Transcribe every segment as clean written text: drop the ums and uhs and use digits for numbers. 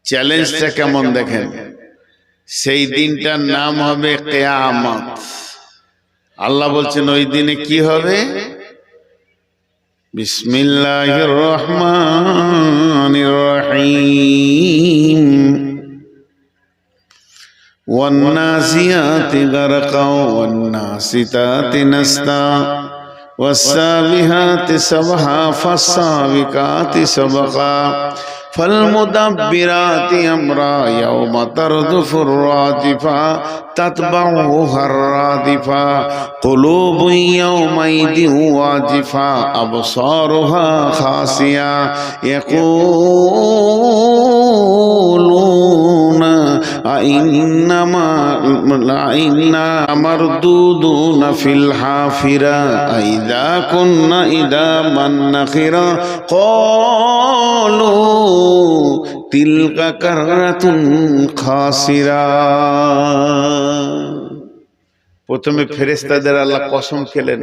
চ্যালেঞ্জটা কেমন দেখেন। সেই দিনটার নাম হবে কিয়ামত। আল্লাহ বলছেন ওই দিনে কি হবে? বিসমিল্লাহির রহমানির রহিম। ওয়ান্নাসিয়াতি গারকা ওয়ান্নাসিতাতি নাসতা ওয়াসসাবিহাতি সাবহা ফাসসাবিকাতি সাবকা ফালমুদাব্বিরাতি আমরা ইয়াওমা তারদুফুর রাদিফা তাতবাউহার রাদিফা কুলুবুন ইয়াওমাইদিন ওয়াজিফা আবসারুহা খাসিয়া ইয়াকুলুনা আইন্নামা মারদুদুনা ফিল হাফিরা আইযা কুন্না ইদামান নাখিরা ক্বালু তিলকা কাররাতুন খাসিরা। প্রথমে ফেরেশতাদের আল্লাহ কসম খেলেন।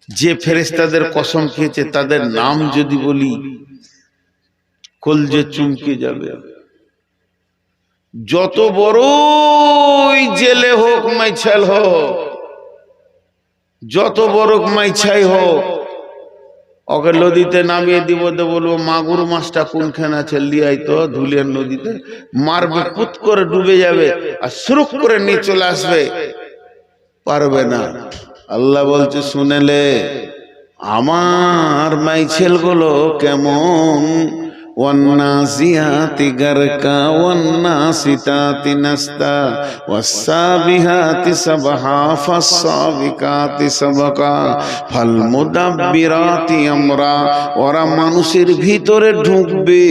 যে ফেরেশতাদের কসম খেয়েছে তাদের নাম যদি বলি কলজে চুমকে যাবে। যত বড়ই জেলে হোক মাইছাল হোক, যত বড় মাইছাই হোক, ওকে নদীতে নামিয়ে দিব, বলবো মাগুর মাছটা কোনখানে আছে লিয়াই তো ধুলিয়ার নদীতে, মারবে পুত করে ডুবে যাবে আর সুরুক করে নিয়ে চলে আসবে, পারবে না। আল্লাহ বলছে শুনেলে আমার মাইছেল গুলো কেমন। ওয়ান্নাসিয়াতি গারকা ওয়ান্নাসিতাতি নাসতা ওয়াসসাবিহাতি সাবহা ফাসসাবিকাতি সাবকা ফালমুদাব্বিরাতি আমরা। ওরা মানুষের ভিতরে ঢুকবে,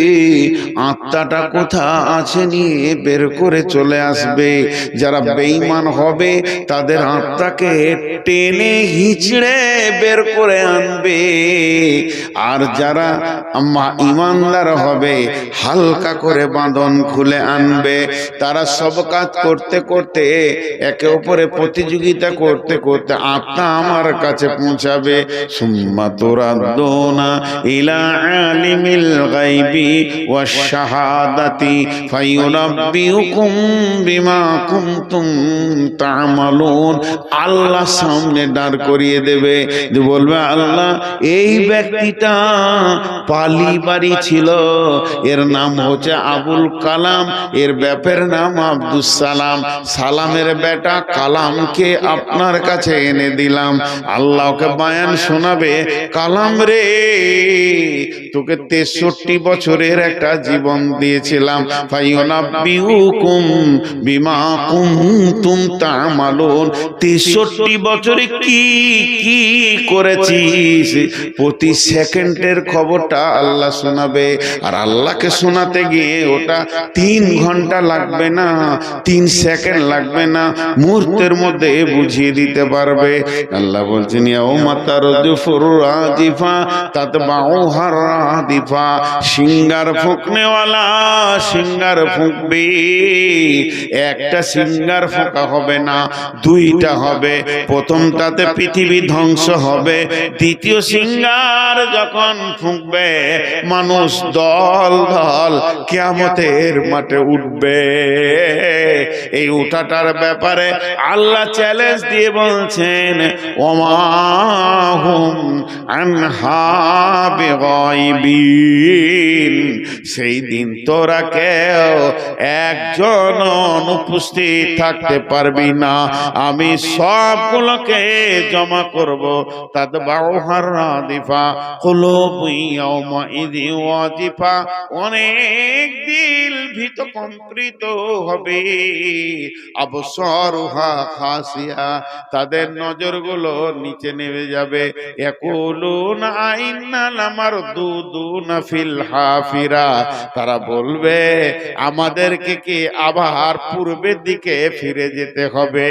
আত্মাটা কোথা আছে নিয়ে বের করে চলে আসবে। যারা বেঈমান হবে তাদের আত্মাকে টেনে হিচড়ে বের করে আনবে, আর যারা ঈমানদার হবে হালকা করে বাঁধন খুলে আনবে। তারা সব কাজ করতে করতে একে অপরে প্রতিযোগিতা করতে করতে আত্মা আমার কাছে পৌঁছাবে। সুম্মা তুরাদ্দুনা ইলা আলিমিল গায়বি ওয়াশ শাহাদাতি ফায়ুনাব্বিউকুম বিমা কুনতুম তা'মালুন। আল্লাহ সামনে দাঁড় করিয়ে দেবে, বলবে আল্লাহ এই ব্যক্তিটা পালি বাড়ি ছিল, এর নাম হচ্ছে আবুল কালাম, এর বাপের নাম আব্দুস সালাম, সালামের বেটা কালামকে আপনার কাছে এনে দিলাম। আল্লাহকে বায়ান শোনাবে, কালাম রে তোকে 63 বছরের একটা জীবন দিয়েছিলাম। ফায়ুনাব্বিউকুম বিমা কুনতুম তা'মালুন। 63 বছরে কি কি করেছিস প্রতি সেকেন্ডের খবরটা আল্লাহ শোনাবে। আর আল্লাহকে শোনাতে গিয়ে ওটা 3 ঘন্টা লাগবে না, 3 সেকেন্ড লাগবে না, মুহূর্তের মধ্যে বুঝিয়ে দিতে পারবে। আল্লাহ বলছেন ইয়াউমা তারদুফুর রাদিফা তাতবাউহার রাদিফা। সিঙ্গার ফুঁকনেওয়ালা সিঙ্গার ফুঁকবে, একটা সিঙ্গার ফোঁকা হবে না, 2টা হবে। প্রথমটাতে পৃথিবী ধ্বংস হবে, দ্বিতীয় সিঙ্গার যখন ফুঁকবে মানুষ দল দল কিয়ামতের মাঠে উঠবে। এই উঠাটার ব্যাপারে আল্লাহ চ্যালেঞ্জ দিয়ে বলছেন ওমা হুম আনহা বিগাইবিন। সেই দিন তোরা কেউ একজন অনুপস্থিত থাকতে পারবি না, আমি সবগুলোকে জমা করব। তাতবাউহার রাদিফা কুলুবুন ইয়াওমাইদিন ওয়াজিফা। অনেক দিল ভীত কম্পিত হবে। আবসারুহা খাসিয়া, তাদের নজরগুলো নিচে নেমে যাবে। ইয়াকুলুনা আইন্না লামারদুদুনা ফিল হাফিরা। তারা বলবে আমাদেরকে কি আবার পূর্বের দিকে ফিরে যেতে হবে।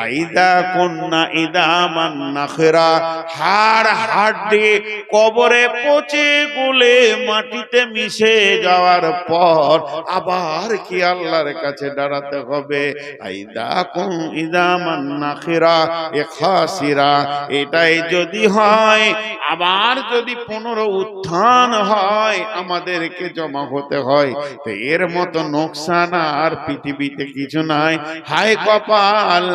আইদা কুন্না ইদামান নাখিরা, হাড় হাড্ডি কবরে পচে গলে মাটিতে মিশে যাওয়ার যাওয়ার পর আবার কি আল্লাহর কাছে দাঁড়াতে হবে। আইদাকুম ইদামান নাখিরা এ খাসিরা, এটাই যদি হয়, আবার যদি পুনরুত্থান হয়, আমাদেরকে জমা হতে হয়, তো এর মতো নোকসান আর পৃথিবীতে কিছু নাই। হায় কপাল।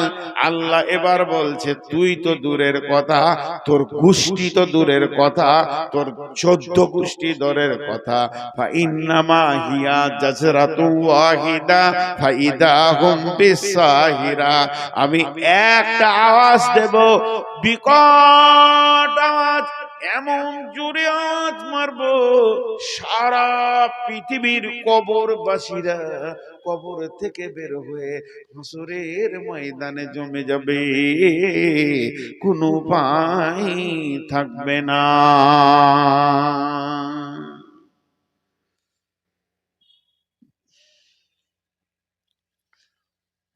আল্লাহ এবার বলছে, তুই তো দূরের কথা, তোর গোষ্ঠী তো দূরের কথা, তোর 14 গোষ্ঠী দূরের কথা। ফাইন্নামা হিয়া জাজরাতু ওয়াহিদা ফাইদা হুম বিসাহিরা। আমি একটা আওয়াজ দেব, বিকট আওয়াজ, এমন জোরে আওয়াজ মারবো, সারা পৃথিবীর কবরবাসীরা কবর থেকে বের হয়ে হাসরের ময়দানে জমে যাবে, কোনো উপায় থাকবে না।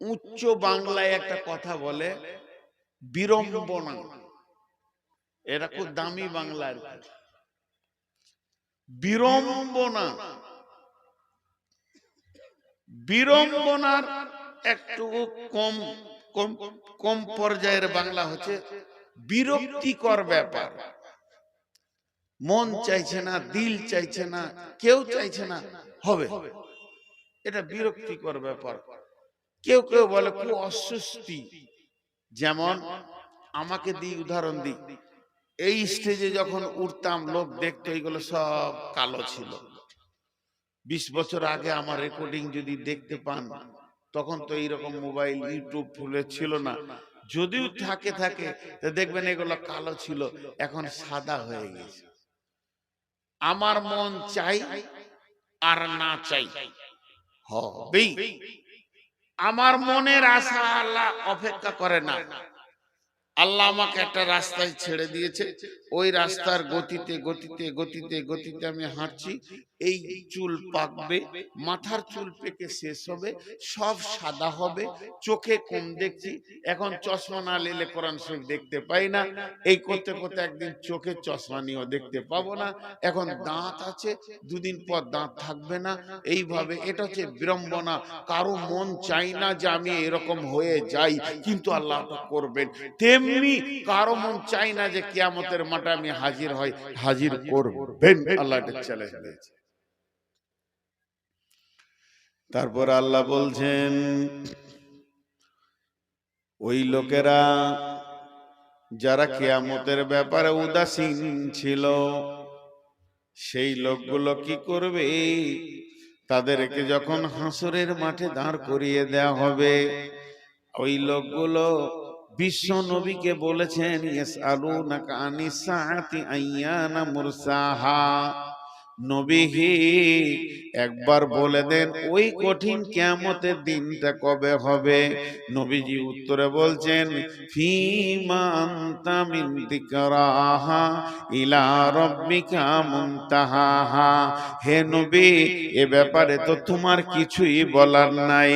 উচ্চ বাংলায় একটা কথা বলে, বিড়ম্বনা। এটা খুব দামি বাংলার বিড়ম্বনা। বিড়ম্বনার একটু কম কম কম পর্যায়ের বাংলা হচ্ছে বিরক্তিকর ব্যাপার। মন চাইছে না, দিল চাইছে না, কেউ চাইছে না, হবে, এটা বিরক্তিকর ব্যাপার। কেউ কেউ বলে খুব অস্বস্তি। যেমন আমাকে দিই, উদাহরণ দিই, এই স্টেজে যখন উঠতাম লোক দেখতো এগুলো সব কালো ছিল। 20 বছর আগে আমার রেকর্ডিং যদি দেখতে পান, তখন তো এইরকম মোবাইল ইউটিউব ফুলে ছিল না, যদিও থাকে দেখবেন এগুলো কালো ছিল, এখন সাদা হয়ে গেছে। আমার মন চাই আর না চাই হবেই। আমার মনের আশা আল্লাহ অপেক্ষা করে না। আল্লাহ আমাকে একটা রাস্তায় ছেড়ে দিয়েছে, ওই রাস্তার গতিতে গতিতে গতিতে গতিতে আমি হাঁটছি। এই চুল পাকবে, মাথার চুল পেকে শেষ হবে, সব সাদা হবে, চোখে কম দেখছি, এখন চশমা না নিলে কোরআন শরীফ দেখতে পাই না, এই করতে করতে একদিন চোখে চশমা নিয়েও দেখতে পাবো না, এখন দাঁত আছে, দুদিন পর দাঁত থাকবে না, এইভাবে। এটা হচ্ছে বিড়ম্বনা। কারো মন চাই না যে আমি এরকম হয়ে যাই, কিন্তু আল্লাহ করবেন। তেমনি কারো মন চাই না যে কিয়ামতের মাঠে আমি হাজির হই, হাজির করবেন, আল্লাহ এটা চ্যালেঞ্জ দিয়েছে। তারপর আল্লাহ বলছেন, ওই লোকেরা যারা কিয়ামতের ব্যাপারে উদাসীন ছিল, সেই লোকগুলো কি করবে? তাদেরকে যখন হাসরের মাঠে দাঁড় করিয়ে দেয়া হবে, ওই লোকগুলো বিশ্ব নবীকে বলেছেন, ইয়াসআলুনাকা আনিস সাআতি আইয়ানা মুরসাহা। নবী হে, একবার বলে দেন ওই কঠিন কিয়ামতের দিনটা কবে হবে? নবীজি উত্তরে বলছেন, ফীমা আনতা মিন যিকরাহা ইলা রাব্বিকা মুনতাহাহা। হে নবী, এ ব্যাপারে তো তোমার কিছুই বলার নাই।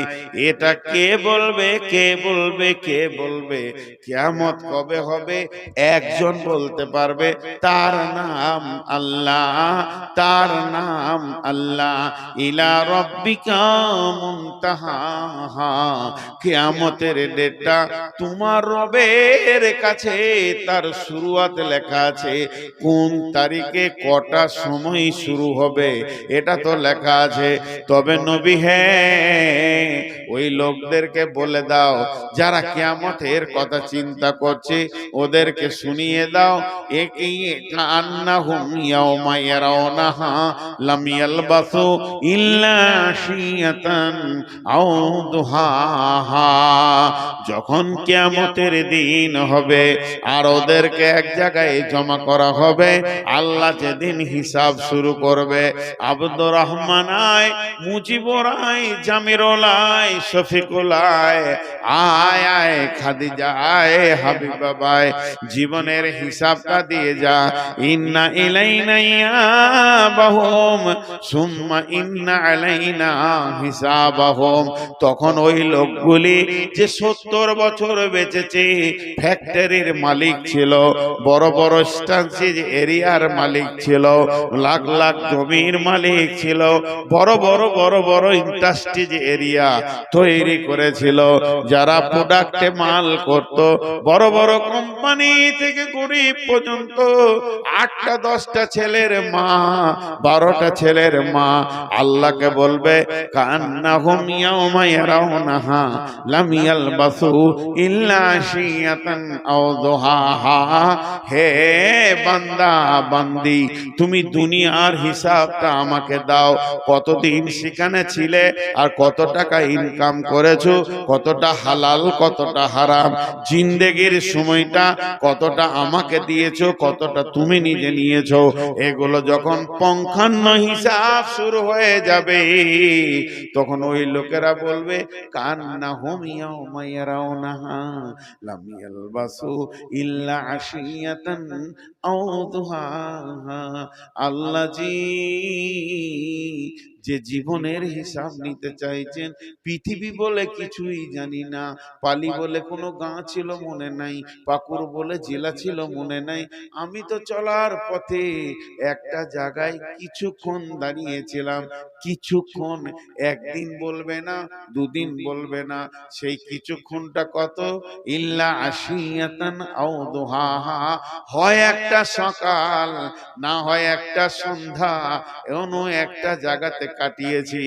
এটা কে বলবে, কে বলবে, কে বলবে? কিয়ামত কবে হবে একজন বলতে পারবে, তার নাম আল্লাহ, তার নাম আল্লাহ। ইলা রাব্বিকা মুনতাহাহা। কিয়ামতের ডেটটা তোমার রবের কাছে, তার শুরুয়াত লেখা আছে, কোন তারিখে কটা সময় শুরু হবে এটা তো লেখা আছে। তবে নবী হে, ওই লোকদেরকে বলে দাও যারা কিয়ামতের কথা চিন্তা করছে, ওদেরকে শুনিয়ে দাও, কান্নাহুম ইয়াওমা ইয়ারাউনাহা লাম ইয়ালবাসু ইল্লা আশিয়াতান আও দুহাহা। যখন কিয়ামতের দিন হবে আর ওদেরকে এক জায়গায় জমা করা হবে, আল্লাহ যেদিন হিসাব শুরু করবে, আব্দুর রহমান আয়, মুজিবুর আয়, জামিরুল আয়, শফিকুল আয়, আয় আয়, খাদিজা আয়, হাবিবা আয়, জীবনের হিসাবটা দিয়ে যা। ইন্না ইলাইনা ইয়াবাহুম সুম্মা ইন্না আলাইনা হিসাবাহুম, তখন ওই লোকগুলি যে 70 বছর বেঁচেছে, ফ্যাক্টরির মালিক ছিল, বড় বড় স্ট্যান্সিজ এরিয়ার মালিক ছিল, লাখ লাখ জমির মালিক ছিল, বড় বড় বড় বড় ইন্ডাস্ট্রিজ এরিয়া তৈরি করেছিল, যারা প্রোডাক্টে মাল করত, বড় বড় কোম্পানি থেকে গরিব পর্যন্ত, 8টা 10টা ছেলের মা, 12টা ছেলের মা আল্লাহকে বলবে কান্নাহুম ইয়াউমা ইয়ারাউনাহা লাম ইয়ালবাসু ইল্লা আশিয়াতান আও দুহাহা। হে বান্দা বান্দি, তুমি দুনিয়ার হিসাবটা আমাকে দাও, কতদিন সেখানে ছিলে আর কত টাকা ইনকাম করেছো, কতটা হালাল কতটা হারাম, জিন্দেগির সময়টা কতটা আমাকে দিয়েছো, কতটা তুমি নিজে নিয়েছো। এগুলো যখন পঙ্খান্ন হিসাব শুরু হয়ে যাবে, তখন ওই লোকেরা বলবে কান্নাহুম ইয়াউমা ইয়ারাউনাহা লাম ইয়ালবাসু ইল্লা আশিয়াতান আও দুহাহা। আল্লাহ জি যে জীবনের হিসাব নিতে চাইছেন, পৃথিবী বলে কিছুই জানি না, পালি বলে কোনো গাঁ ছিল মনে নাই, পাকুর বলে জেলা ছিল মনে নাই, আমি তো চলার পথে একটা জায়গায় কিছুক্ষণ দাঁড়িয়েছিলাম, কিছুক্ষণ, একদিন বলবে না, দুদিন বলবে না, সেই কিছুক্ষণটা কত, ইল্লা আশিয়াতান আও দুহাহা, হয় একটা সকাল, না হয় একটা সন্ধ্যা, এমন একটা জায়গাতে কাটিয়েছি।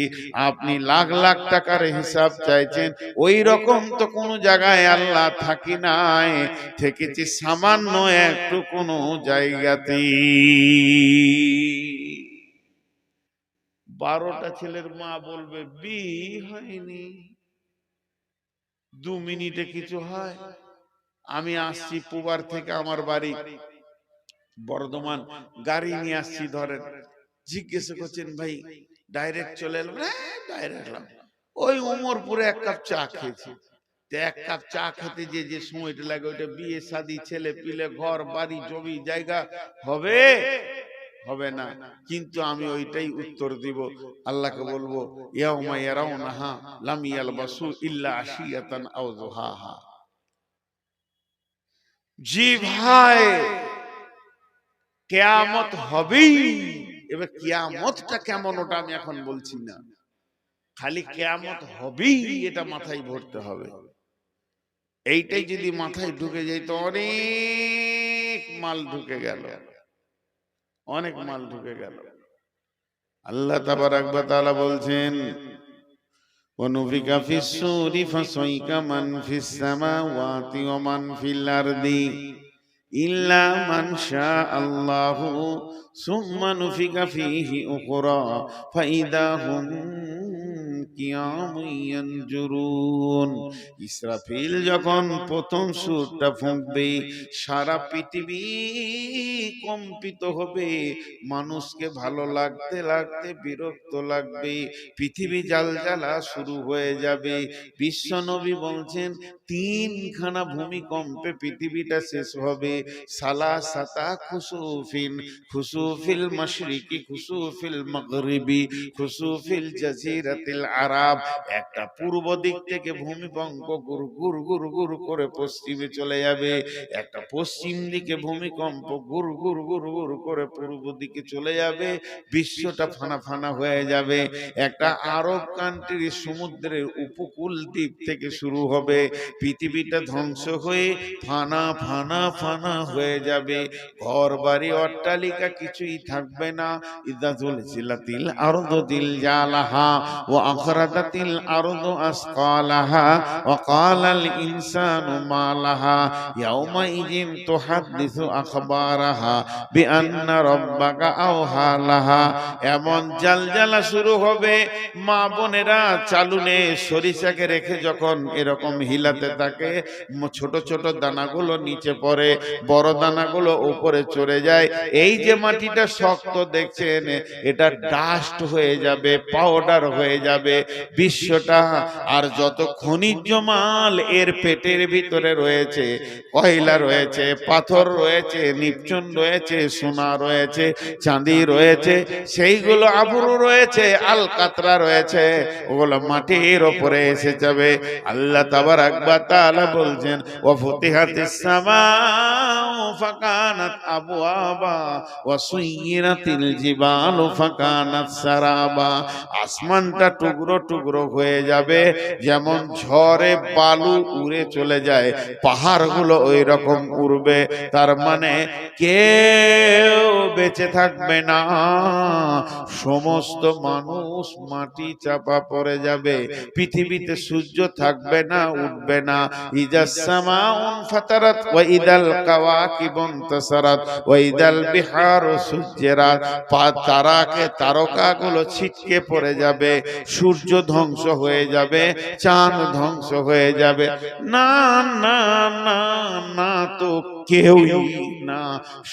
আপনি লাখ লাখ টাকার হিসাব চাইছেন, ওই রকম তো কোনো জায়গায় আল্লাহ থাকি নাই, থেকেছি সামান্য একটু কোনো জায়গাতে। 12টা ছেলের মা বলবে বিয়ে হয়নি, 2 মিনিটে কিছু হয়। আমি আসছি পুবার থেকে, আমার বাড়ি বর্ধমান, গাড়ি নিয়ে আসছি, ধরেন জিজ্ঞেস করছেন ভাই ডাইরেক্ট চলে এলাম, ডাইরেক্ট এলাম, ওই উমরপুরে 1 কাপ চা খেয়েছি। 1 কাপ চা খেতে যে সময়টা লাগে, ওইটা বিয়ে শাদী, ছেলে পিলে, ঘর বাড়ি জমি জায়গা হবে হবে না। কিন্তু আমি ওইটাই উত্তর দিব, আল্লাহকে বলবো ইয়াউমা ইয়ারাউনাহা লাম ইয়ালবাসু ইল্লা আশিয়াতান আও দুহাহা। জি ভাই, কিয়ামত হবেই। এবার কিয়ামতটা কেমন ওটা আমি এখন বলছি না, খালি কিয়ামত হবেই এটা মাথায় ভরতে হবে। এইটাই যদি মাথায় ঢুকে যায় তো অনেক মাল ঢুকে গেল, অনেক মাল ঢুকে গেল। আল্লাহ তাবারাক ওয়া তাআলা বলছেন ওয়ানুফিকা ফিস-সূরি ফাসাইকা মান ফিস-সামাওয়াতি ওয়া মান ফিল আরদি ইল্লা মান শাআল্লাহু সুম্মা নুফিকা ফীহি উখরা ফাইদা হুম কিয়ামুন ইয়ানজুরুন। ইসরাফিল যখন প্রথম সুরটা ফুঁকবে, সারা পৃথিবী কম্পিত হবে, মানুষকে ভালো লাগতে লাগতে বিরক্ত লাগবে, পৃথিবী জালজালা শুরু হয়ে যাবে। বিশ্ব নবী বলছেন 3খানা ভূমিকম্পে পৃথিবীটা শেষ হবে। সালাসাতা খুসুফিন, খুসুফিল মাশরিকি, খুসুফিল মাগরিবি, খুসুফিল জাজিরাতিল আরব। একটা পূর্ব দিক থেকে ভূমিকম্প গুর গুর গুর গুর করে পশ্চিমে চলে যাবে, একটা পশ্চিম দিকে ভূমিকম্প গুর গুর গুর গুর করে পূর্ব দিকে চলে যাবে, বিশ্বটা ফানা ফানা হয়ে যাবে। একটা আরব কান্ট্রির সমুদ্রের উপকূল দ্বীপ থেকে শুরু হবে, পৃথিবীটা ধ্বংস হয়ে ফানা ফানা ফানা হয়ে যাবে, ঘর বাড়ি অট্টালিকা কিছুই থাকবে না। ইযা যুলজিলাতিল আরদু জিলজালাহা ওয়া আখরাজাতিল আরদু আসকালাহা ওয়া ক্বালাল ইনসানু মা লাহা ইয়াউমা ইযিন তুহাদ্দিসু আখবারাহা বিআন্না রাব্বাকা আওহা লাহা। এমন জালজালা শুরু হবে, মা বোনেরা চালুনে সরিষাকে রেখে যখন এরকম হিলাতে থাকে, ছোট ছোট দানাগুলো নিচে পড়ে, বড় দানাগুলো উপরে চড়ে যায়। এই যে মাটিটা শক্ত দেখছেন, এটা ডাস্ট হয়ে যাবে, পাউডার হয়ে যাবে। যাবে বিশ্বটা। আর যত খনিজ মাল এর পেটের ভিতরে রয়েছে, কয়লা রয়েছে, পাথর রয়েছে, নিপচুন রয়েছে, সোনা রয়েছে, চাঁদি রয়েছে, সেইগুলো আবরু রয়েছে, আলকাতরা রয়েছে, ওগুলো মাটির ওপরে এসে যাবে। আল্লাহ তাবারাক ওয়া তাআলা বলছেন, ওয়া ফুতিহাতিস সামাউ ফাকানাত আবওয়াবা ওয়া সুয়িরাতিল জিবালু ফাকানাত সারাবা। আসমানটা টুকরো টুকরো হয়ে যাবে, যেমন ঝড়ে বালু উড়ে চলে যায়, পাহাড়গুলো ওই রকম উড়বে। তার মানে কেউ বেঁচে থাকবে না, সমস্ত মানুষ মাটি চাপা পড়ে যাবে। পৃথিবীতে সূর্য থাকবে না, উঠবে না। ইজাস সামাউন ফাতারাত ওয়া ইদাল কাওয়াকিবুন তাসারাত ওয়া ইদাল বিহারু সুজ্জিরাত। তারকাগুলো ছিটকে পড়ে যাবে, সূর্য ধ্বংস হয়ে যাবে, চাঁদ ধ্বংস হয়ে যাবে। না না না না, তো কেউই না,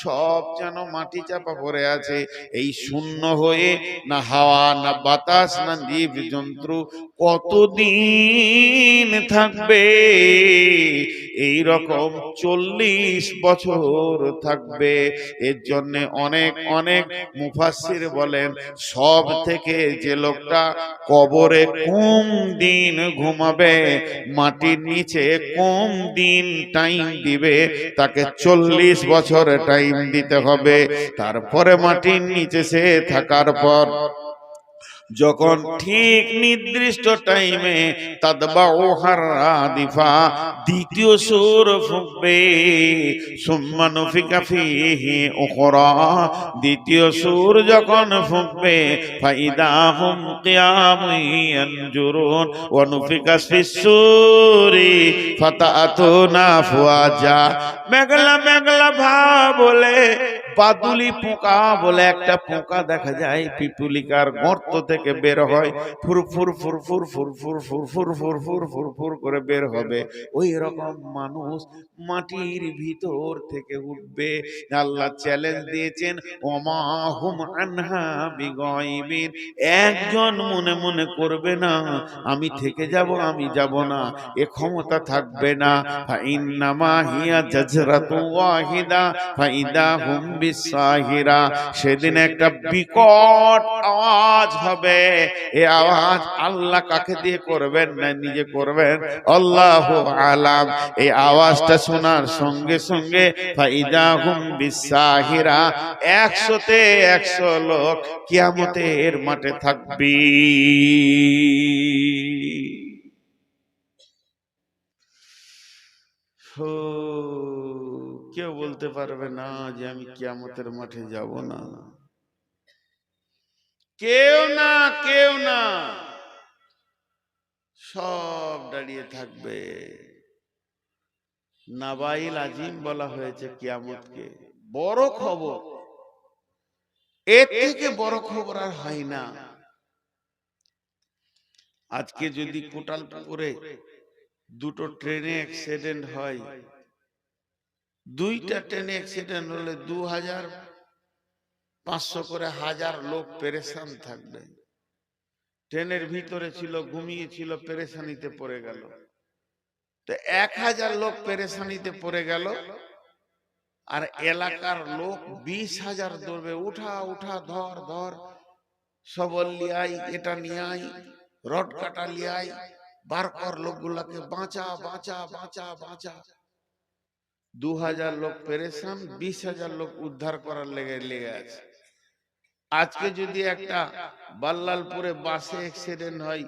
সব যেন মাটি চাপা পড়ে আছে। এই শূন্য হয়ে না হাওয়া, না বাতাস, না জীব জন্তু কতদিন থাকবে? এই রকম 40 বছর থাকবে। এর জন্য অনেক অনেক মুফাসসির বলেন, সব থেকে যে লোকটা কবরে কম দিন ঘুমাবে, মাটির নিচে কম দিন টাইম দিবে, তাকে 40 বছর টাইম দিতে হবে। তারপরে মাটির নিচে সে থাকার পর যখন ঠিক নির্দিষ্ট টাইমে তাদবাউহার রাদিফা, দ্বিতীয় সূর ফুঁকবে, সুম্মা নুফিকা ফীহি উখরা, দ্বিতীয় সূর যখন ফুঁকবে, ফাইদা হুম কিয়ামুন ইয়ানজুরুন ওয়া নুফিকা ফিস-সূরি ফাতাতুনা আফওয়াজা। মেঘলা মেঘলা ভাব বলে বাদুলি পোকা বলে একটা পোকা দেখা যায়, পিপুলিকার গর্ত থেকে বের হয়, ফুরফুর ফুরফুর ফুরফুর ফুরফুর ফুরফুর ফুরফুর করে বের হবে। ওই রকম মানুষ মাটির ভিতর থেকে উঠবে। আল্লাহ চ্যালেঞ্জ দিয়েছেন, ওমা হুম আনহা বিগাইবিন। একজন মনে মনে করবে না আমি থেকে যাব, আমি যাব না, এ ক্ষমতা থাকবে না। ফাইন্নামা হিয়া জাজরাতু ওয়াহিদা ফাইদা হুম বিসাহিরা। সেদিন একটা বিকট আওয়াজ হবে। এই আওয়াজ আল্লাহ কাকে দিয়ে করবেন না নিজে করবেন, আল্লাহু আলাম। এই আওয়াজটা শোনার সঙ্গে সঙ্গে ফাইদা হুম বিসাহিরা, 100তে 100 লোক কিয়ামতের মাঠে থাকবে। কেউ বলতে পারবে না যে আমি কিয়ামতের মাঠে যাব না, কেউ না, কেউ না, সব দাঁড়িয়ে থাকবে। নাবাইল আজিম বলা হয়েছে কিয়ামতকে, বড় খবর। এর থেকে বড় খবর আর হয় না। আজকে যদি কোটালপুরে দুটো ট্রেনে অ্যাক্সিডেন্ট হয়, দুইটা ট্রেনে অ্যাক্সিডেন্ট হলে 2500 করে 1000 লোক পেরেশান থাকবে। ট্রেনের ভিতরে ছিল, ঘুমিয়েছিল, পেরেশানিতে পড়ে গেল। তো 1000 লোক পেরেশানিতে পড়ে গেল, আর এলাকার লোক 20,000 দৌড়বে, উঠা উঠা, ধর ধর, সবল লিয়াই, এটা নিয়াই, রড কাটা লিয়াই, বার কর লোকগুলাকে, বাঁচা বাঁচা বাঁচা বাঁচা। 2000 লোক পেরেশান, 20,000 লোক উদ্ধার করার লেগে আছে। আজকে যদি একটা বাল্লালপুরে বাসে অ্যাক্সিডেন্ট হয়,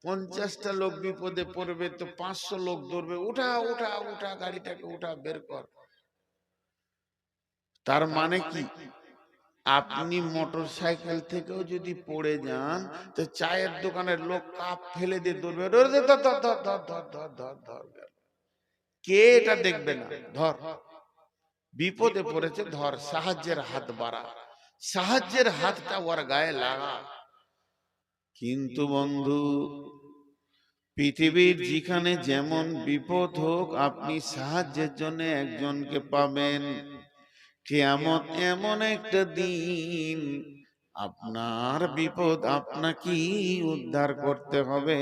50টা লোক বিপদে পড়বে, তো 500 লোক দৌড়বে, উঠা উঠা উঠা, গাড়িটাকে উঠা, বের কর। তার মানে কি, আপনি মোটর সাইকেল থেকেও যদি পড়ে যান, তো চায়ের দোকানের লোক কাপ ফেলে দিয়ে দৌড়বে, ধর ধর ধর ধর ধর ধর ধর ধর। কে এটা দেখবে না? ধর, বিপদে পড়েছে, ধর, সাহায্যের হাত বাড়া, সাহায্যের হাতটা ওর গায়ে লাগা। কিন্তু বন্ধু, পৃথিবীর যেখানে যেমন বিপদ হোক, আপনি সাহায্যের জন্য একজনকে পাবেন। কিয়ামত এমন একটা দিন, আপনার বিপদ আপনাকেই উদ্ধার করতে হবে,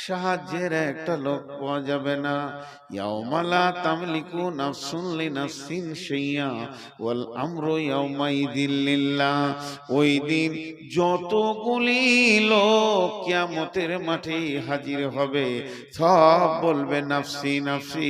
সাহায্যের একটা লোক পাওয়া যাবে না। ইয়াউমা লা তামলিকু নাফসুন লিনাফসিন শাইয়্যা ওয়াল আমরু ইয়াউমাইযিন লিল্লাহ। ওই দিন যতগুলি লোক কিয়ামতের মাঠে হাজির হবে, সব বলবে নাফসি নাফসি।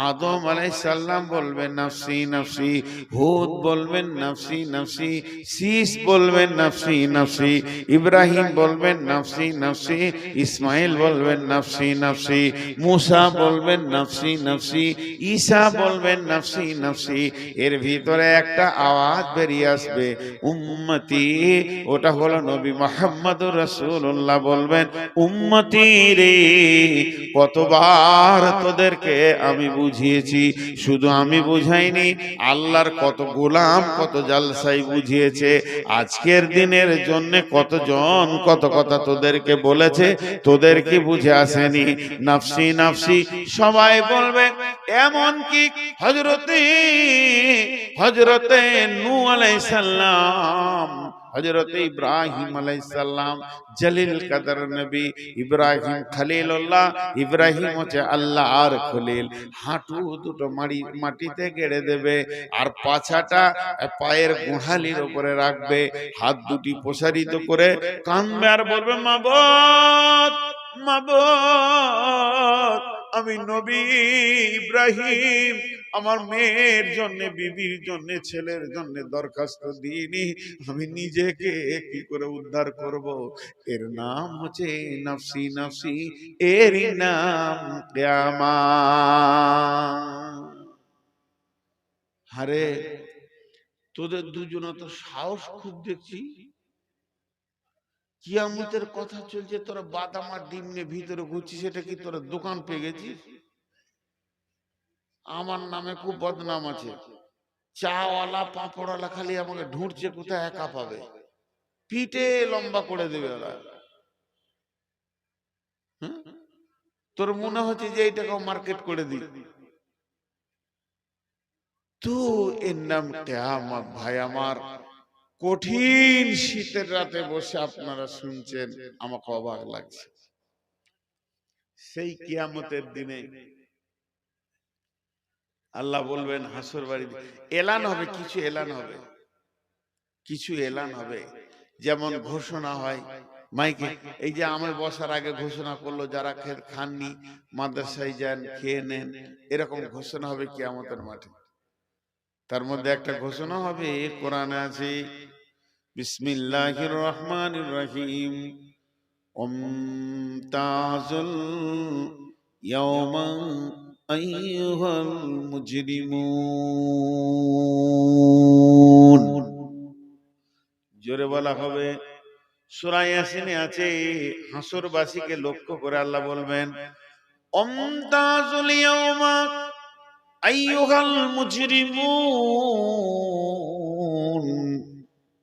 আদম আলাইহিস সালাম বলবেন নাফসি নাফসি, হুদ বলবেন নাফসি নাফসি, শীস বলবেন নাফসি নাফসি, ইব্রাহিম বলবেন নাফসি নাফসি, ইসমাইল বলবেন নাফসি নাফসি, মুসা বলবেন নাফসি নাফসি, ঈসা বলবেন নাফসি নাফসি। এর ভিতরে একটা আওয়াজ বেরিয়ে আসবে, উম্মতি। ওটা হলো নবী মুহাম্মদুর রাসূলুল্লাহ বলবেন, উম্মতি রে, কতবার তোদেরকে আমি বুঝিয়েছি। শুধু আমি বুঝাইনি, আল্লাহর কত গোলাম কত জালসাই বুঝিয়েছে। আজকের দিনের জন্য কতজন কত কথা তোদেরকে বলেছে, তোদের কি বুঝে আসেনি? নাফসি নাফসি সবাই বলবে। এমন কি হযরতে নূহ আলাইহিস সালাম, হযরতে ইব্রাহিম আলাইহিস সালাম, জলিল কদর নবী ইব্রাহিম খলিলুল্লাহ, ইব্রাহিম হচ্ছে আল্লাহর খলিল। হাঁটু দুটো মাটিতে গেড়ে দেবে, আর পাছাটা পায়ের গোড়ালির উপরে রাখবে, হাত দুটি প্রসারিত করে কাঁদবে আর বলবে, মাবুদ মাবুদ, আমি নবী ইব্রাহিম আমার মেয়ের জন্য, বিবির জন্য, ছেলের জন্য দরখাস্ত দিইনি, আমি নিজেকে কি করে উদ্ধার করব? এর নাম হচ্ছে নাফসি নাফসি, এরই নাম কিয়ামত। আরে তোদের দুজনে তো সাহস খুব দেখছি। কিয়ামতের কথা চলছে, তোরা বাদাম আর ডিম নিয়ে ভিতরে ঘুরছিস, সেটা কি তোরা দোকান পেয়ে গেছিস? আমার নামে খুব বদনাম আছে। চাওয়ালা পাঁপড়ওয়ালা খালি আমাকে ঢুঁড়ছে, কোথায় একা পাবে, পিঠে লম্বা করে দেবে ওরা। তোর মনে হচ্ছে যে এইটাকে মার্কেট করে দিই তো, এর নাম কিয়ামত। ভাই আমার, কঠিন শীতের রাতে বসে আপনারা শুনছেন, আমাকে অবাক লাগছে। সেই কিয়ামতের দিনে আল্লাহ বলবেন হাসর বাড়িতে এলান হবে, কিছু এলান হবে, কিছু এলান হবে। যেমন ঘোষণা হয় মাইকে, এই যে আমার বসার আগে ঘোষণা করলো, যারা খাননি মাদ্রাসায় যান, খেয়ে নেন, এরকম ঘোষণা হবে কিয়ামতের মাঠে। তার মধ্যে একটা ঘোষণা হবে, কোরআনে আছে, বিসমিল্লাহির রহমানির রহিম, ওমতাজুল ইয়াওমা আইয়ুহাল মুজরিমুন। জোরে বলা হবে। সূরা ইয়াসিনে আছে, হাসরবাসীকে লক্ষ্য করে আল্লাহ বলবেন, ওমতাজুল ইয়াওমা আইয়ুহাল মুজরিমুন।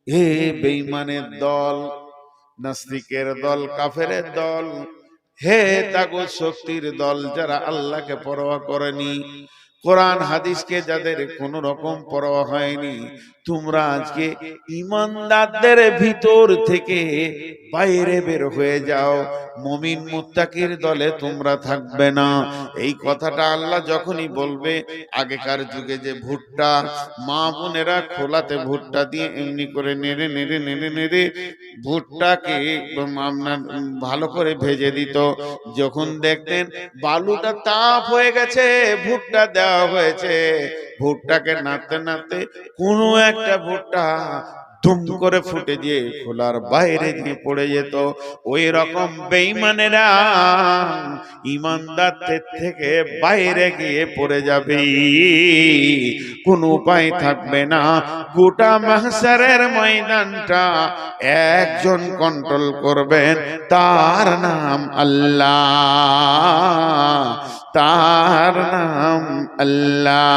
হে বেঈমানের দল, নাস্তিকের দল, কাফেরের দল, হে তাগুত শক্তির দল, যারা আল্লাহকে পরোয়া করেনি, কোরআন হাদিসকে যাদের কোন রকম পরোয়া হয়নি, তোমরা আজকে ঈমানদারদের ভিতর থেকে বাইরে বের হয়ে যাও, মুমিন মুত্তাকির দলে তোমরা থাকবে না। এই কথাটা আল্লাহ যখনই বলবে, আগেকার যুগে যে ভুট্টা মা বোনেরা খোলাতে ভুট্টা দিয়ে এমনি করে নেড়ে নেড়ে নেড়ে নেড়ে ভুট্টাকে আপনার ভালো করে ভেজে দিত। যখন দেখতেন বালুটা তাপ হয়ে গেছে, ভুট্টা দেওয়া হয়েছে, ভুট্টাকে নাড়তে নাড়তে কোনো একটা ভুট্টা দুম করে ফুটে দিয়ে খোলার বাইরে গিয়ে পড়ে যেত। ওই রকম বেঈমানেরা ঈমানদারদের থেকে বাইরে গিয়ে পড়ে যাবে, কোনো উপায় থাকবে না। গোটা মাহশারের ময়দানটা একজন কন্ট্রোল করবেন, তার নাম আল্লাহ, তার নাম আল্লাহ।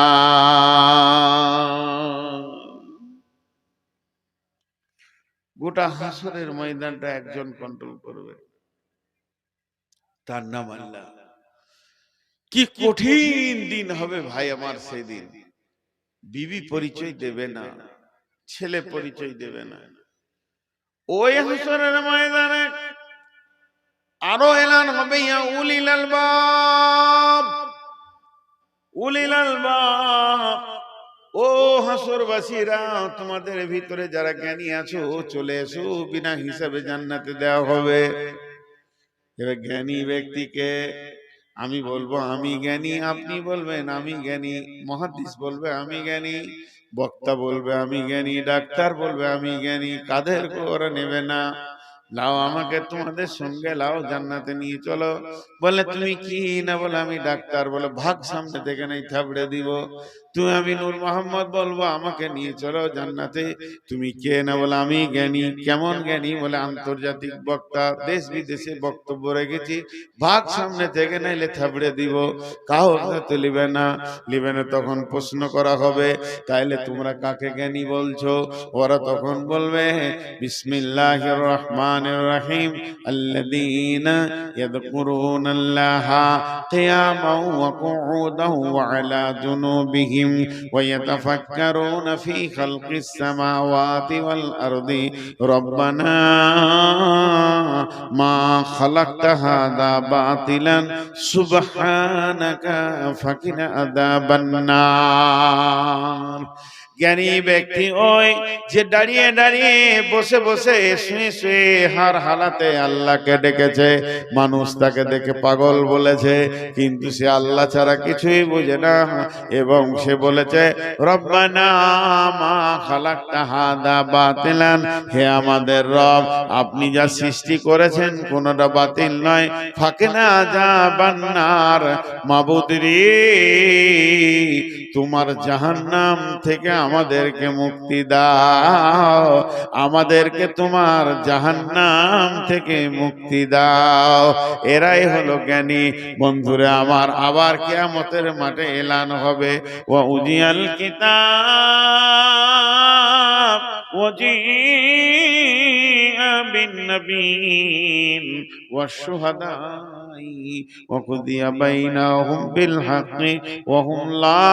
গোটা হাসরের ময়দানটা একজন কন্ট্রোল করবে, তার নাম আল্লাহ। কি কঠিন দিন হবে ভাই আমার সেদিন। বিবি পরিচয় দেবে না, ছেলে পরিচয় দেবে না, ওই হাসরের ময়দানে আরো এলান হবে, ইয়া উলিল আলবাব, উলিল আলবাব, ও হাসরবাসীরা, তোমাদের ভিতরে যারা জ্ঞানী আছো চলে এসো, বিনা হিসাবে জান্নাতে দেওয়া হবে। এবার জ্ঞানী ব্যক্তিকে আমি বলবো আমি জ্ঞানী, আপনি বলবেন আমি জ্ঞানী, মুহাদ্দিস বলবে আমি জ্ঞানী, বক্তা বলবে আমি জ্ঞানী, ডাক্তার বলবে আমি জ্ঞানী, কাদের ওরা নেবে না। লাও আমাকে তোমাদের সঙ্গে লাও, জান্নাতে নিয়ে চলো। বলে তুমি কি না, বলে আমি ডাক্তার, বলে ভাগ সামনে থেকে নেই থাবড়ে দিব। তুমি আমি নূর মোহাম্মদ, বলবো আমাকে নিয়ে চলো জান্নাতে। তুমি কে না, বলে আমি জ্ঞানী। কেমন জ্ঞানী, বলে আন্তর্জাতিক বক্তা, দেশ বিদেশে বক্তব্য রেখেছি, ভাগ সামনে থেকে নাইলে থাবড়ে দিব। কাউকে তো লিবে না, লিবে না। তখন প্রশ্ন করা হবে তাইলে তোমরা কাকে জ্ঞানী বলছো? ওরা তখন বলবে বিসমিল্লাহির রহমানির রহিম, আল্লাযীনা ইয়াযকুরুনাল্লাহা কিয়ামান ওয়া কুউদান ওয়া আলা জুনুবিহিম ওয়া ইয়াতাফাক্কারুনা ফি খালকিস সামাওয়াতি ওয়াল আরদি রব্বানা মা খালাকতা হাযা বাতিলান সুবহানাকা ফাকিনা আযাবান নার। জ্ঞানী ব্যক্তি ওই যে দাঁড়িয়ে দাঁড়িয়ে, বসে বসে, শুয়ে শুয়ে, হার হালাতে আল্লাহকে ডেকেছে। মানুষ তাকে দেখে পাগল বলেছে, কিন্তু সে আল্লাহ ছাড়া কিছুই বোঝে না। এবং সে বলেছে রব্বানা মা খালাকতা হাযা বাতিলান, হে আমাদের রব, আপনি যা সৃষ্টি করেছেন কোনটা বাতিল নয়। ফাকিনা আযাবান নার, মাবুদ রে, তোমার জাহান্নাম থেকে আমাদেরকে মুক্তি দাও, আমাদেরকে তোমার জাহান্নাম থেকে মুক্তি দাও। এরাই হলো জ্ঞানী। বন্ধুরা আমার, আবার কিয়ামতের মাঠে এলান হবে, ওয়া উজিয়াল কিতাব ওয়াজিআ বিন নাবিয়্যিন ওয়াশ শুহাদাই ওয়া কুদিয়া বাইনাহুম বিল হাক্কি ওয়া হুম লা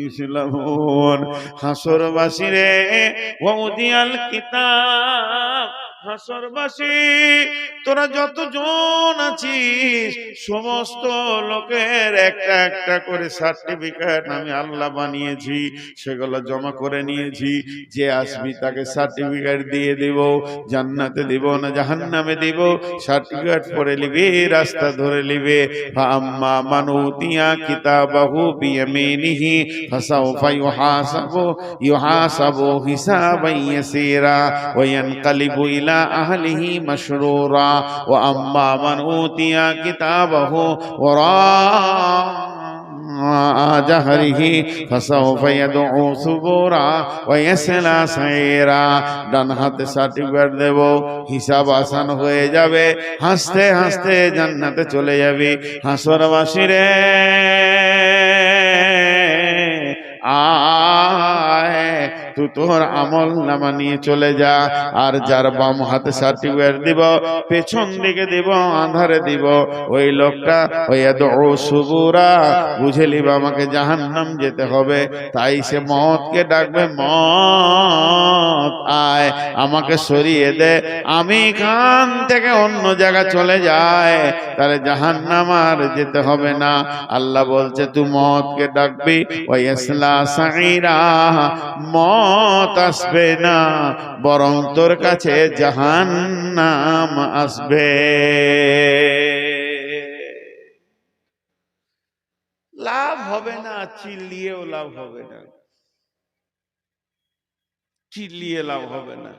ইউসলামুন। হাসরবাসী রে, ওয়া উদিয়াল কিতাব, হাসরবাসী তোরা যতজন আছিস সমস্ত লোকের একটা একটা করে সার্টিফিকেট আমি আল্লাহ বানিয়েছি, সেগুলো জমা করে নিয়েছি। যে আসবি তাকে সার্টিফিকেট দিয়ে দিব, জান্নাতে দিব না জাহান্নামে দিব, সার্টিফিকেট পরে নিবি, রাস্তা ধরে নিবে। ফাআম্মা মান উতিয়া কিতাবাহু বিয়ামিনিহি ফাসাউফা ইউহাসাবু হিসাবান ইয়াসীরা ওয়া ইয়ানকালিবু ইলা আহলিহি মাসরুরা ওয়া আম্মা মান উতিয়া কিতাবাহু ওয়ারা জাহরিহি ফাসাউফা ইয়াদউ সুবুরা ওয়া ইয়াসলা সাইরা। ডান হাতে সার্টিফিকেট দেব, হিসাব আসান হয়ে যাবে, হাসতে হাসতে জান্নাতে চলে যাবে। হাসরবাসী রে, আয় তুই তোর আমল নামা নিয়ে চলে যা। আর যার বাম হাতে সার্টিফিকেট দিব, পেছন দিকে দিব, আধারে দিব, ওই লোকটা ওই সুবুরা বুঝে লিবা আমাকে জাহান্নাম যেতে হবে। তাই সে মওতকে ডাকবে, মওত আয় আমাকে সরিয়ে দে, আমি এখান থেকে অন্য জায়গা চলে যায়, তাহলে জাহান্নাম আর যেতে হবে না। আল্লাহ বলছে তুই মওতকে ডাকবি, ওয়াইসলা সাইরা, মওত আসবে না, বরং তোর কাছে জাহান্নাম আসবে। লাভ হবে না, চিল্লিয়েও লাভ হবে না, চিল্লিয়ে লাভ হবে না।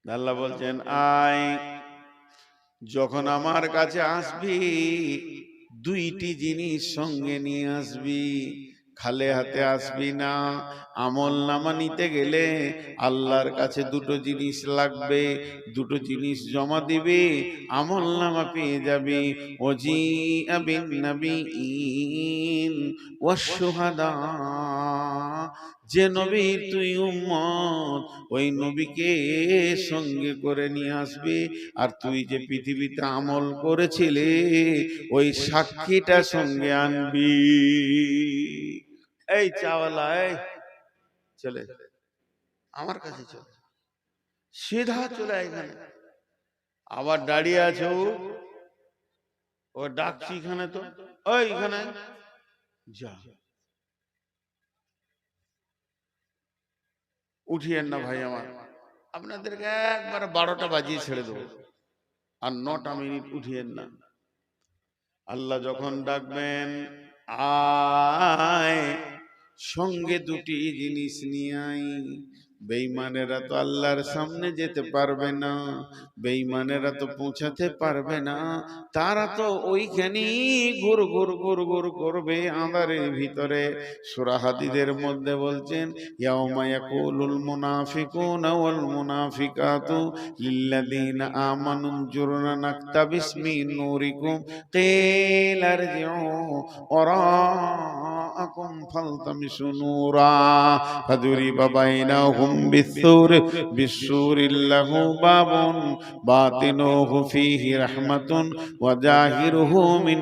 আল্লাহ বলছেন আয়, যখন আমার কাছে আসবি দুইটি জিনিস সঙ্গে নিয়ে আসবি, খালে হাতে আসবি না। আমল নামা নিতে গেলে আল্লাহর কাছে দুটো জিনিস লাগবে, দুটো জিনিস জমা দিবি, আমল নামা পেয়ে যাবি। ওয়াজিআ বিন নাবিয়্যিন ওয়াশ শুহাদা, যে নবীর তুই উম্মত ওই নবীকে সঙ্গে করে নিয়ে আসবি। আর তুই যে পৃথিবীতে আমল করেছিলি ওই সাক্ষীটা সঙ্গে আনবি। এই চাওয়ালা, এই চলে আমার কাছে চল, সিধা চলে এখানে, আবার দাঁড়িয়ে আছে ও ডাকছি এখানে, তো ওই এখানে যা, উঠিয়েন না ভাই আমার, আপনাদেরকে একবার 12টা বাজিয়ে ছেড়ে দেবো, আর 9টা মিনিট উঠিয়েন না। আল্লাহ যখন ডাকবেন আয়, সঙ্গে দুটি জিনিস নিয়ে আয়। বেঈমানেরা তো আল্লাহর সামনে যেতে পারবে না, বেঈমানেরা তো পৌঁছাতে পারবে না, তারা তো ওইখানেই ঘুর ঘুর ঘুর ঘুর করবে আঁধারের ভিতরে। সূরা হাদীদের মধ্যে বলছেন, ইয়াউমা ইয়াকুলুল মুনাফিকুনা ওয়াল মুনাফিকাতু লিল্লাযীনা আমানু জুরনা নাকতাবিস মিন নূরিকুম কিলা ইরজিউ ওয়ারাআকুম ফালতামিসু নূরা ফাদুরিবা বাইনাহুম বিসসুরিল লাহু বাবুন বাতিনুহু ফীহি রাহমাতুন ওয়া জাহিরুহু মিন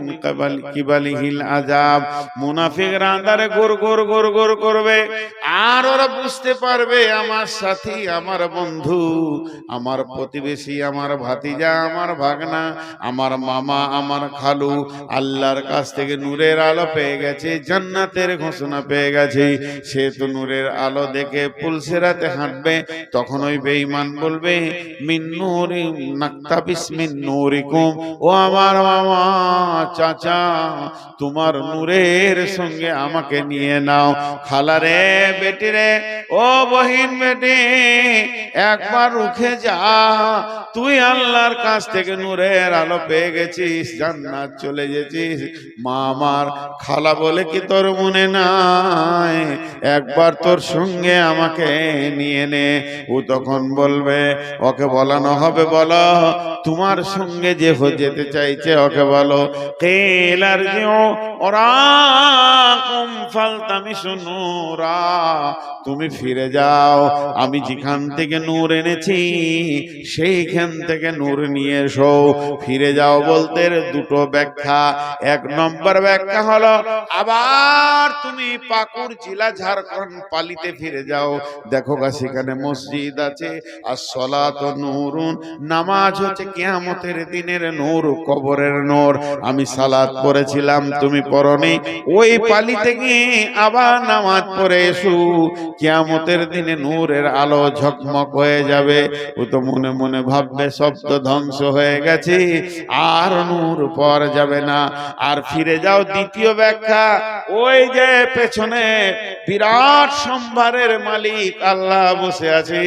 কিবালিহিল আযাব। মুনাফিকরা আঁধারে ঘুর ঘুর ঘুর ঘুর করবে, আর ওরা বুঝতে পারবে আমার সাথী, আমার বন্ধু, আমার প্রতিবেশী, আমার ভাতিজা, আমার ভাগনা, আমার মামা, আমার খালু আল্লাহর কাছ থেকে নূরের আলো পেয়ে গেছে, জান্নাতের ঘোষণা পেয়ে গেছে। সে তো নূরের আলো দেখে পুলসেরাতে হাঁটবে। তখন ওই বেঈমান বলবে, মিন নূরি নাকতাবিস মিন নূরিকুম, ও আমার মামা, চাচা, তোমার নূরের সঙ্গে আমাকে নিয়ে নাও। খালা রে, বেটি রে, ও বহিন বেটি, একবার রুখে যা, তুই আল্লাহর কাছ থেকে নূরের আলো পেয়ে গেছিস, জান্নাত চলে গেছিস। মা আমার, খালা বলে কি তোর মনে নাই, একবার তোর সঙ্গে আমাকে নিয়ে নে। ও তখন বলবে, ওকে বলানো হবে, বলো তোমার সঙ্গে যে যেতে চাইছে ওকে বলো, কিলার জিও ওরাকুম ফালতামিসু নূরা, তুমি ফিরে যাও, আমি যেখান থেকে নূর এনেছি সেইখান থেকে নূর নিয়ে এসো। ফিরে যাও বলতে দুটো ব্যাখ্যা। এক নম্বর ব্যাখ্যা হলো, আবার তুমি পাকুড় জেলা ঝাড়খণ্ড পালিতে ফিরে যাও, দেখো গা সেখানে মসজিদ আছে, আর সলাতু নূরুন, নামাজ হচ্ছে কিয়ামতের দিনের নূর, কবরের নূর। আমি সালাত পড়েছিলাম, তুমি পড়নি, ওই পালিতে গিয়ে আবার নামাজ পড়ে এসো, কিয়ামতের দিনে নূরের আলো ঝকমক হয়ে যাবে। ও তো মনে মনে ভাববে সব তো ধ্বংস হয়ে গেছে, আর নূর পাওয়া যাবে না। আর ফিরে যাও দ্বিতীয় ব্যাখ্যা, ওই যে পেছনে বিরাট সম্ভারের মালিক আল্লাহ বসে আছে,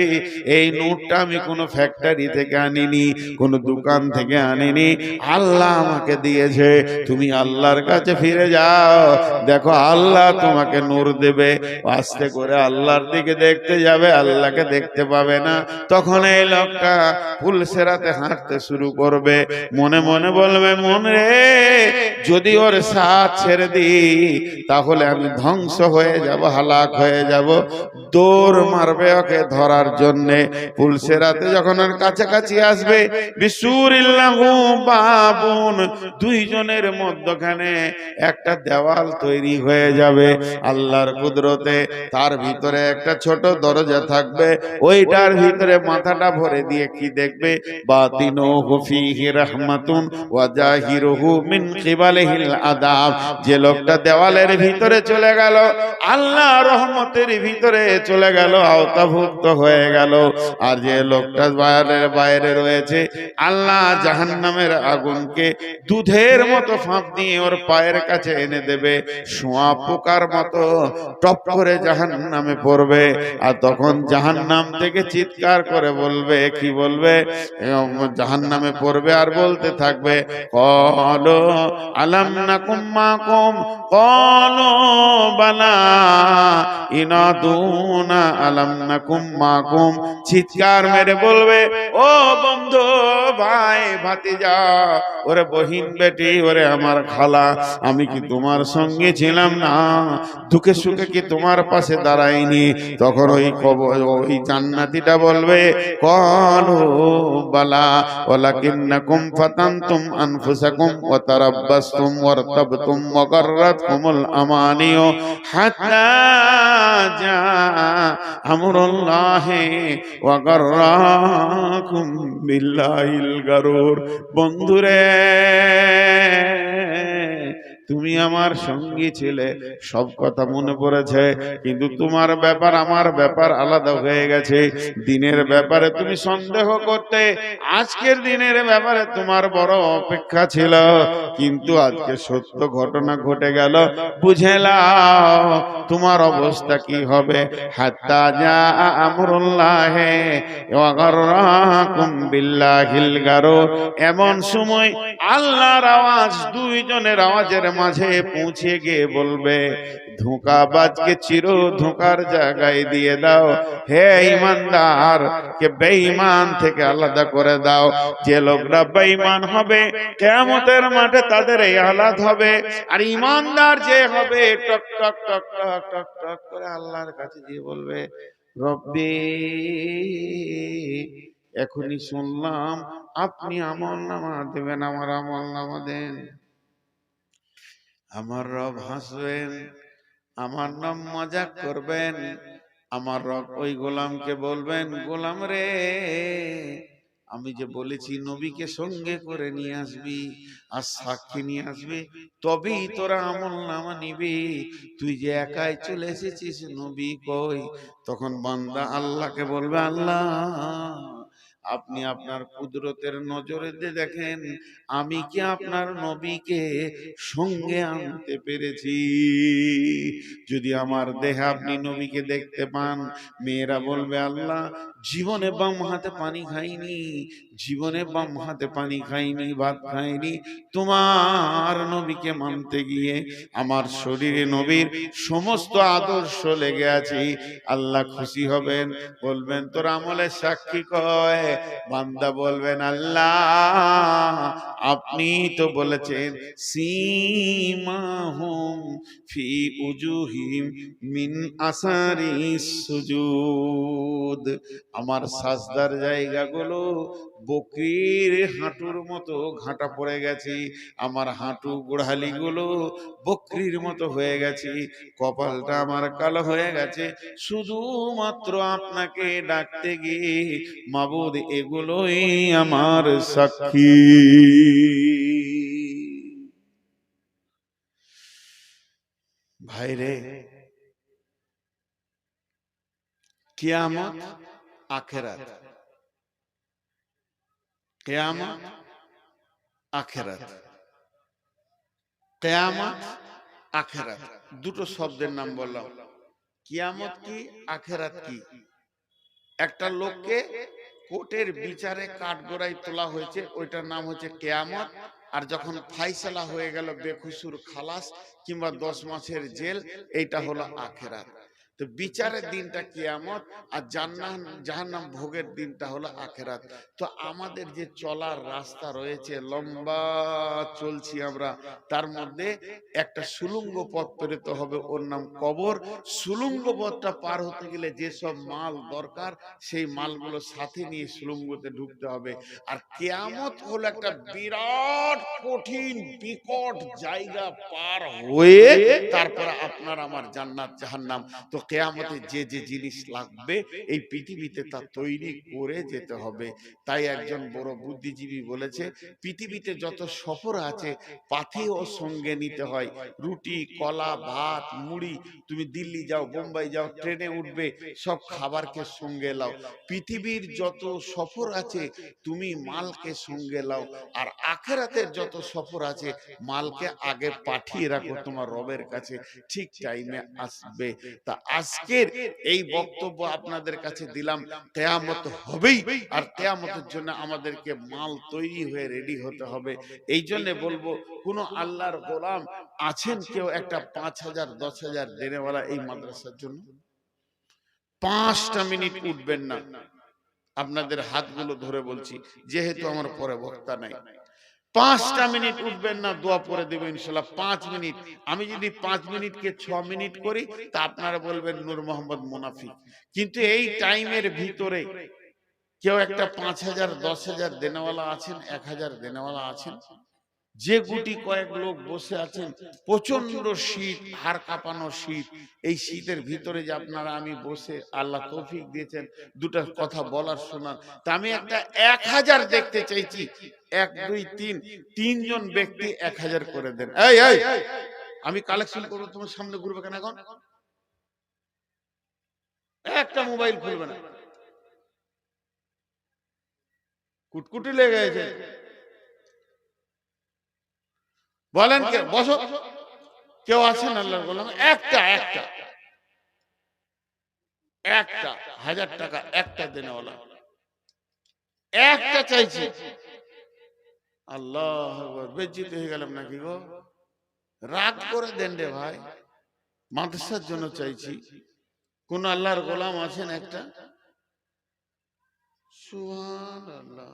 এই নূরটা আমি কোনো ফ্যাক্টরি থেকে আনিনি, কোনো দোকান থেকে আনিনি, আল্লাহ আমাকে দিয়েছে। তুমি আল্লাহর কাছে ফিরে যাও, দেখো আল্লাহ তোমাকে নূর দেবে। আস্তে করে আল্লাহর দিকে দেখতে যাবে, আল্লাহকে দেখতে পাবে না। তখন এই লোকটা পুলসেরাতে হাঁটতে শুরু করবে, মনে মনে বলবে, মন রে, যদি ওর সাথ ছেড়ে দিই তাহলে আমি ধ্বংস হয়ে যাব, হালাক হয়ে যাব। দৌড় মারবে ওকে ধরার জন্যে। পুলসেরাতে যখন ওর কাছাকাছি আসবে, বিসুরিল্লাহু বাবুন, দুইজনের মধ্যখানে একটা দেওয়াল তৈরি হয়ে যাবে আল্লাহর কুদরতে। তার ভিতরে একটা ছোট দরজা থাকবে, ওইটার ভিতরে মাথাটা ভরে দিয়ে কি দেখবে, বাতিনুহু ফীহি রাহমাতুন ওয়া জাহিরুহু মিন কিবালিহিল আযাব। যে লোকটা দেওয়ালের ভিতরে চলে গেল, আল্লাহ রহমতের ভিতরে চলে গেল, আওতাভুক্ত হয়ে গেল। আর যে লোকটা বাইরে রয়েছে, আল্লাহ জাহান্নামের আগুনকে দুধের মতো ফাঁপ দিয়ে ওর পায়ের কাছে এনে দেবে, শোয়া পোকার মতো টপ করে জাহান্নামে পড়বে। আর তখন জাহান্নাম থেকে চিৎকার করে বলবে, কি বলবে, জাহান্নামে পড়বে আর বলতে থাকবে, ক্বালু আলাম নাকুম মাকুম, ক্বালু বালা, ইনাদুনা আলাম নাকুম মাকুম। চিৎকার মেরে বলবে, ও বন্ধু ভাই ভাতিজা, ওরে বহিন বেটি, ওরে আমার খালা, আমি কি তোমার সঙ্গে ছিলাম না? দুঃখে সুখে কি তোমার পাশে দাঁড়াইনি? তখন ওই জান্নাতীটা বলবে, ক্বালু বালা ওয়ালাকিন্নাকুম ফাতানতুম আনফুসাকুম ওয়া তারাব্বাসতুম ওয়ারতাবতুম ওয়া গাররাতকুমুল আমানিয়ু হাত্তা জা আমরুল্লাহি ওয়া গাররাকুম বিল্লাহিল গারুর। বন্ধুরে, তুমি আমার সঙ্গী ছিলে, সব কথা মনে পড়েছে, কিন্তু তোমার ব্যাপার আমার ব্যাপার আলাদা হয়ে গেছে। দিনের ব্যাপারে তুমি সন্দেহ করতে, আজকের দিনের ব্যাপারে তোমার বড় অপেক্ষা ছিল, কিন্তু আজকে সত্য ঘটনা ঘটে গেল, বুঝে নাও তোমার অবস্থা কি হবে। হাত্তা জা আমরুল্লাহি ওয়া গাররাকুম বিল্লাহিল গারুর। এমন সময় আল্লাহর আওয়াজ দুইজনের আওয়াজের মাঝে পৌঁছে গিয়ে বলবে, ধোঁকাবাজকে চির ধোঁকার জায়গায় দিয়ে দাও, হে ঈমানদার কে বেঈমান থেকে আলাদা করে দাও। যে লোকরা বেঈমান হবে কিয়ামতের মাঠে তাদের এই হালাত হবে, আর ঈমানদার যে হবে টক টক টক টক টক টক করে আল্লাহর কাছে গিয়ে বলবে, রব্বি, এখনই শুনলাম আপনি আমলনামা দেবেন, আমার আমলনামা দেন। আমার রব হাসবেন, আমার নাম মজাক করবেন। আমার রব ওই গোলামকে বলবেন, গোলাম রে, আমি যে বলেছি নবীকে সঙ্গে করে নিয়ে আসবি আর সাক্ষী নিয়ে আসবি, তবেই তোরা আমলনামা নিবি। তুই যে একাই চলে এসেছিস, নবী কই? তখন বান্দা আল্লাহকে বলবে, আল্লাহ, আপনি আপনার কুদরতের নজরে দেখেন আমি কি আপনার নবীকে সঙ্গে আনতে পেরেছি। যদি আমার দেহে আপনি নবীকে দেখতে পান, মেয়েরা বলবে, আল্লাহ, জীবনে বাম হাতে পানি খাইনি, জীবনে বাম হাতে পানি খাইনি, ভাত খাইনি, তোমার নবীকে মানতে গিয়ে আমার শরীরে নবীর সমস্ত আদর্শ লেগে আছে। আল্লাহ খুশি হবেন, বলবেন তোর আমলের সাক্ষী কয়। বান্দা বলবেন, আল্লাহ, আপনি তো বলেছেন সীমাহুম ফি উজুহিম মিন আসারিস সুজুদ, আমার সাজদার জায়গাগুলো বকরির হাঁটুর মতো ঘাটা পড়ে গেছে, আমার হাঁটু গোড়ালিগুলো বকরির মতো হয়ে গেছে, কপালটা আমার কালো হয়ে গেছে, শুধুমাত্র আপনাকে ডাকতে গিয়ে মাবুদ এগুলোই আমার সাক্ষী। ভাইরে, কিয়ামত আখিরাত, কিয়ামত আখিরাত, কিয়ামত আখিরাত, দুটো শব্দের নাম বললাম। কিয়ামত কি, আখিরাত কি? একটা লোককে কোর্টের বিচারে কাঠগড়ায় তোলা হয়েছে, ওইটার নাম হচ্ছে কিয়ামত। আর যখন ফাইসালা হয়ে গেল বেকসুর খালাস কিংবা 10 মাসের জেল, এইটা হলো আখিরাত। তো বিচারের দিনটা কিয়ামত, আর জাহান্নাম ভোগের দিনটা হলো আখিরাত। তো আমাদের যে চলার রাস্তা রয়েছে, লম্বা চলছি আমরা, তার মধ্যে একটা সুলুঙ্গ পথ পেরোতে হবে, ওর নাম কবর। সুলুঙ্গ পথটা পার হতে গেলে যেসব মাল দরকার, সেই মালগুলো সাথে নিয়ে সুলুঙ্গতে ঢুকতে হবে। আর কিয়ামত হলো একটা বিরাট কঠিন বিকট জায়গা পার হয়ে তারপর আপনার আমার জান্নাত জাহান্নাম। তো কিয়ামতে যে যে জিনিস লাগবে এই পৃথিবীতে তা তৈরি করে যেতে হবে। তাই একজন বড় বুদ্ধিজীবী বলেছে, পৃথিবীতে যত সফর আছে পাথেয় সঙ্গে নিতে হয়। রুটি, কলা, ভাত, মুড়ি, তুমি দিল্লি যাও, বোম্বাই যাও, ট্রেনে উঠবে, সব খাবারকে সঙ্গে লাও। পৃথিবীর যত সফর আছে তুমি মালকে সঙ্গে লাও। আর আখিরাতের যত সফর আছে মালকে আগে পাঠিয়ে রাখো তোমার রবের কাছে, ঠিক টাইমে আসবে। তা আজকের এই বক্তব্য আপনাদের কাছে দিলাম, কিয়ামত হবেই, আর কিয়ামতের জন্য আমাদেরকে মাল তৈরি হয়ে রেডি হতে হবে। এই জন্য বলবো, কোন আল্লাহর গোলাম আছেন কেউ একটা 5,000 10,000 দেনেওয়ালা এই মাদ্রাসার জন্য? 5টা মিনিট উঠবেন না, আপনাদের হাতগুলো ধরে বলছি, যেহেতু আমার পরে বক্তা নাই। 5টা মিনিট উঠবেন না, দোয়া পড়ে দেবেন ইনশাআল্লাহ। 5 মিনিট। আমি যদি 5 মিনিটকে 6 মিনিট করি তা আপনারা বলবেন নূর মোহাম্মদ মুনাফিক। কিন্তু এই টাইমের ভিতরে কেউ একটা 5,000 10,000 দেনেওয়ালা আছেন, 1,000 দেনেওয়ালা আছেন, যে গুটি কয়েক লোক বসে আছেন, প্রচন্ড শীত, হাড় কাঁপানো শীত। এই শীতের ভিতরে যে আপনারা আমি বসে আল্লাহ তৌফিক দিয়েছেন দুটো কথা বলার শোনার, তা আমি একটা 1,000 দেখতে চাইছি। 1 2 3 তিনজন ব্যক্তি 1,000 করে দেন। এই এই আমি কালেকশন করবো, তোমার সামনে ঘুরবে কেন? এখন একটা মোবাইল খুলবে না, কুটকুটি লেগে গেছে। বলেন কে? বসো। কেউ আছেন আল্লাহর গোলাম? একটা একটা একটা 1,000 টাকা একটা দেনেওয়ালা, একটা চাইছি। আল্লাহ আকবার, বেজ্জিত হয়ে গেলাম নাকি গো? রাগ করে দেন রে ভাই, মাদ্রাসার জন্য চাইছি। কোন আল্লাহর গোলাম আছেন একটা? সুবহানাল্লাহ।